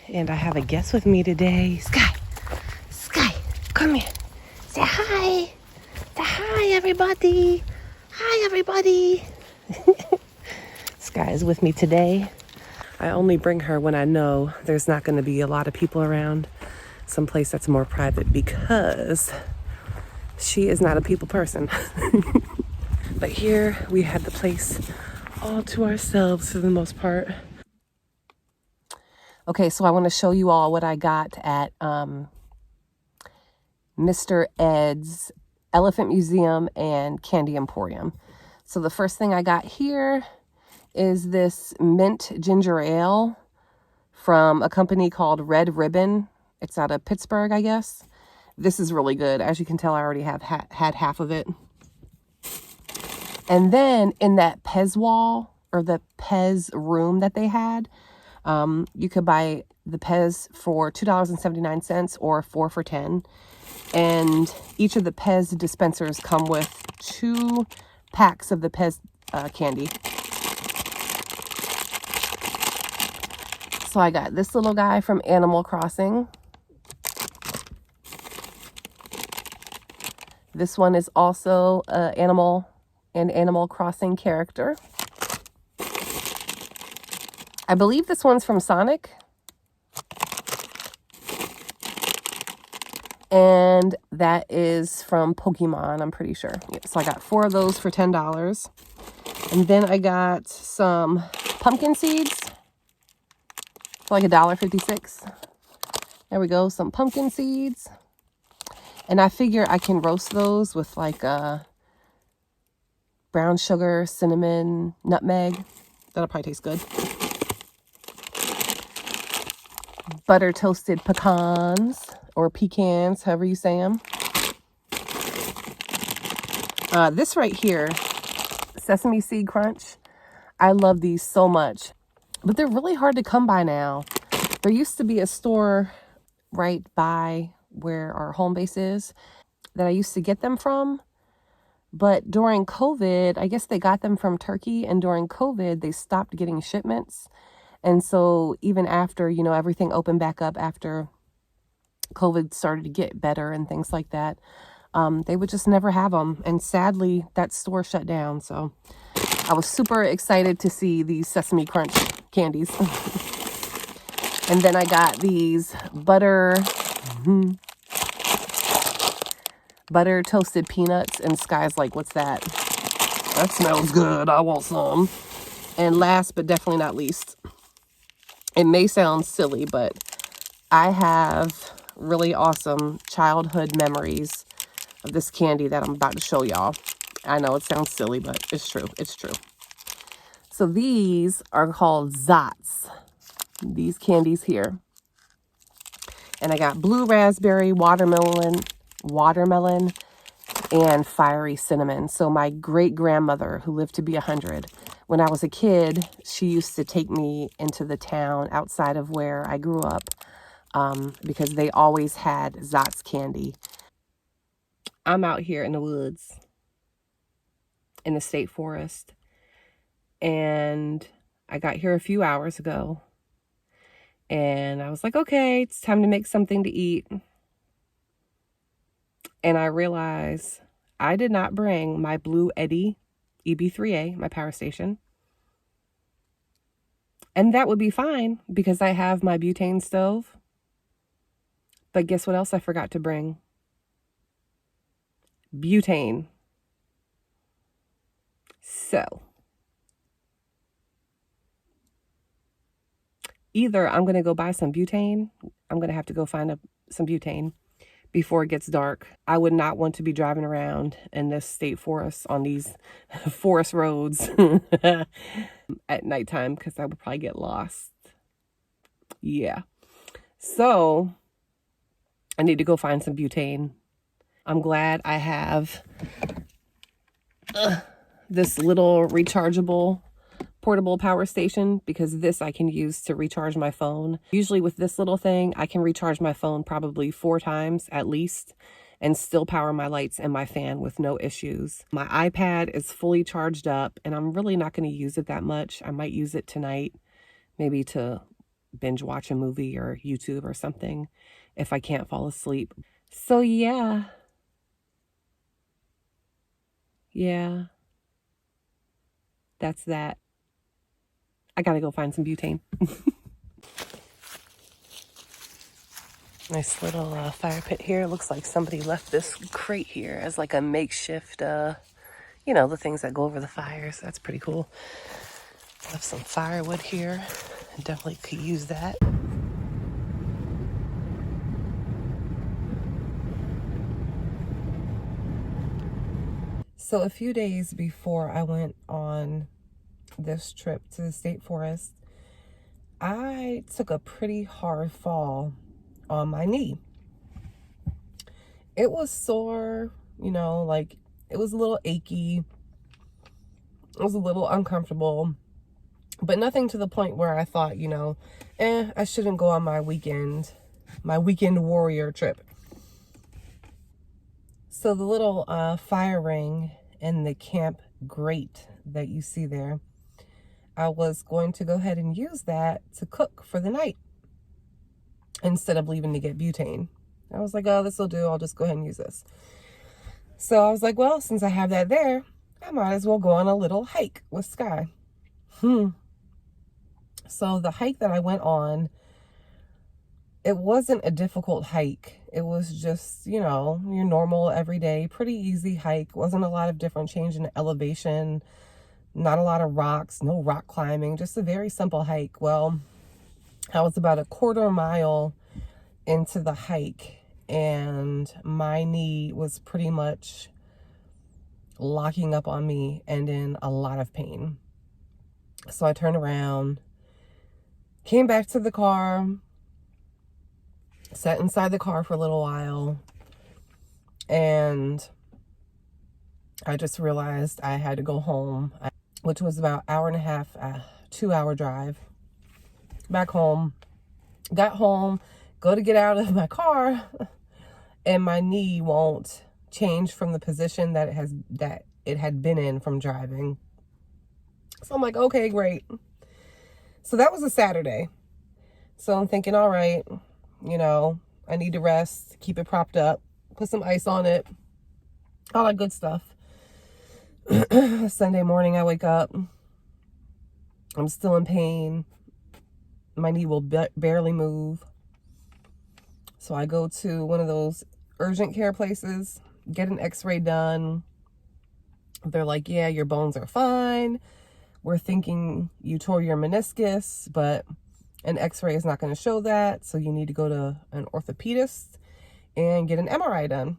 and I have a guest with me today. Sky, come here. Say hi. Say hi, everybody. Hi, everybody. Sky is with me today. I only bring her when I know there's not going to be a lot of people around, someplace that's more private, because she is not a people person. But here we had the place all to ourselves for the most part. Okay, so I want to show you all what I got at Mr. Ed's Elephant Museum and Candy Emporium. So the first thing I got here is this mint ginger ale from a company called Red Ribbon. It's out of Pittsburgh, I guess. This is really good. As you can tell, I already have had half of it. And then in that Pez wall, or the Pez room that they had, you could buy the Pez for $2.79 or 4 for $10. And each of the Pez dispensers come with 2 packs of the Pez candy. So I got this little guy from Animal Crossing. This one is also an Animal Crossing character. I believe this one's from Sonic. And that is from Pokemon, I'm pretty sure. Yeah, so I got 4 of those for $10. And then I got some pumpkin seeds for like $1.56. There we go, some pumpkin seeds. And I figure I can roast those with like brown sugar, cinnamon, nutmeg. That'll probably taste good. Butter toasted pecans, or pecans, however you say them. This right here, Sesame Seed Crunch. I love these so much, but they're really hard to come by now. There used to be a store right by where our home base is that I used to get them from. But during COVID, I guess they got them from Turkey, and during COVID, they stopped getting shipments. And so even after, everything opened back up after COVID started to get better and things like that, they would just never have them. And sadly, that store shut down. So I was super excited to see these Sesame Crunch candies. And then I got these butter toasted peanuts, and Sky's like, what's that? That smells good. I want some. And last but definitely not least, it may sound silly, but I have really awesome childhood memories of this candy that I'm about to show y'all. I know it sounds silly, but it's true. It's true. So these are called Zots. These candies here. And I got blue raspberry, watermelon, and fiery cinnamon. So my great-grandmother, who lived to be 100, when I was a kid, she used to take me into the town outside of where I grew up, because they always had Zots candy. I'm out here in the woods, in the state forest, and I got here a few hours ago, and I was like, okay, it's time to make something to eat. And I realized I did not bring my Blue Eddy EB3A, my power station. And that would be fine because I have my butane stove. But guess what else I forgot to bring? Butane. So either I'm going to go buy some butane. I'm going to have to go find some butane before it gets dark. I would not want to be driving around in this state forest on these forest roads at nighttime, because I would probably get lost. Yeah. So I need to go find some butane. I'm glad I have this little rechargeable portable power station, because this I can use to recharge my phone. Usually with this little thing, I can recharge my phone probably 4 times at least and still power my lights and my fan with no issues. My iPad is fully charged up, and I'm really not going to use it that much. I might use it tonight, maybe to binge watch a movie or YouTube or something if I can't fall asleep. So yeah, that's that. I gotta go find some butane. Nice little fire pit here. Looks like somebody left this crate here as like a makeshift, you know, the things that go over the fires. That's pretty cool. Left some firewood here. Definitely could use that. So a few days before I went on this trip to the state forest, I took a pretty hard fall on my knee. It was sore, you know, like it was a little achy. It was a little uncomfortable, but nothing to the point where I thought, you know, I shouldn't go on my weekend warrior trip. So the little fire ring and the camp grate that you see there, I was going to go ahead and use that to cook for the night instead of leaving to get butane. I was like, oh, this will do. I'll just go ahead and use this. So I was like, well, since I have that there, I might as well go on a little hike with Sky. So the hike that I went on, it wasn't a difficult hike. It was just, you know, your normal, everyday, pretty easy hike. Wasn't a lot of different change in elevation, not a lot of rocks, no rock climbing, just a very simple hike. Well, I was about a quarter mile into the hike and my knee was pretty much locking up on me and in a lot of pain. So I turned around, came back to the car, sat inside the car for a little while, and I just realized I had to go home, which was about hour and a half, 2-hour drive back home. Got home, go to get out of my car, and my knee won't change from the position that it had been in from driving. So I'm like, okay, great. So that was a Saturday. So I'm thinking, all right, you know, I need to rest, keep it propped up, put some ice on it, all that good stuff. Sunday morning, I wake up. I'm still in pain. My knee will barely move. So I go to one of those urgent care places, get an x-ray done. They're like, yeah, your bones are fine. We're thinking you tore your meniscus, but an x-ray is not going to show that. So you need to go to an orthopedist and get an MRI done.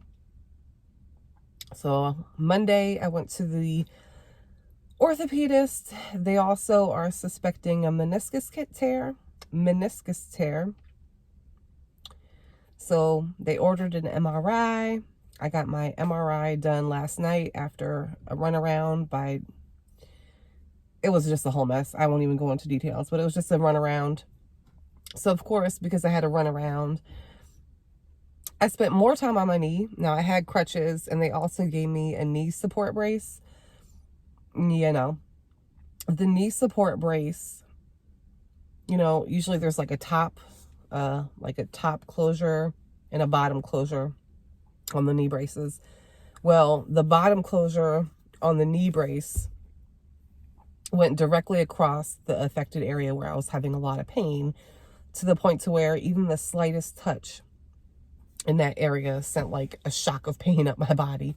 So Monday, I went to the orthopedist. They also are suspecting a meniscus tear. So they ordered an MRI. I got my MRI done last night after a runaround by, it was just a whole mess. I won't even go into details, but it was just a runaround. So of course, because I had to run around, I spent more time on my knee. Now I had crutches and they also gave me a knee support brace. You know, the knee support brace, you know, usually there's like a top closure and a bottom closure on the knee braces. Well, the bottom closure on the knee brace went directly across the affected area where I was having a lot of pain, to the point to where even the slightest touch in that area sent like a shock of pain up my body.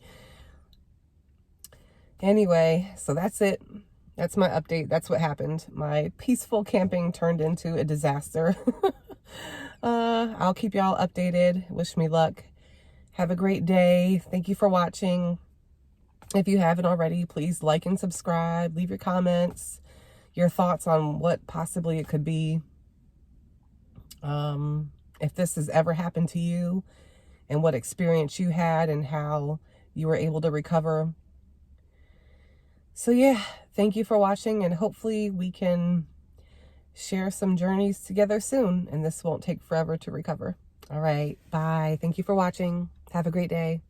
Anyway, so that's it. That's my update. That's what happened. My peaceful camping turned into a disaster. I'll keep y'all updated. Wish me luck. Have a great day. Thank you for watching. If you haven't already, please like and subscribe. Leave your comments, your thoughts on what possibly it could be. If this has ever happened to you and what experience you had and how you were able to recover. So yeah, thank you for watching, and hopefully we can share some journeys together soon and this won't take forever to recover. All right, bye. Thank you for watching. Have a great day.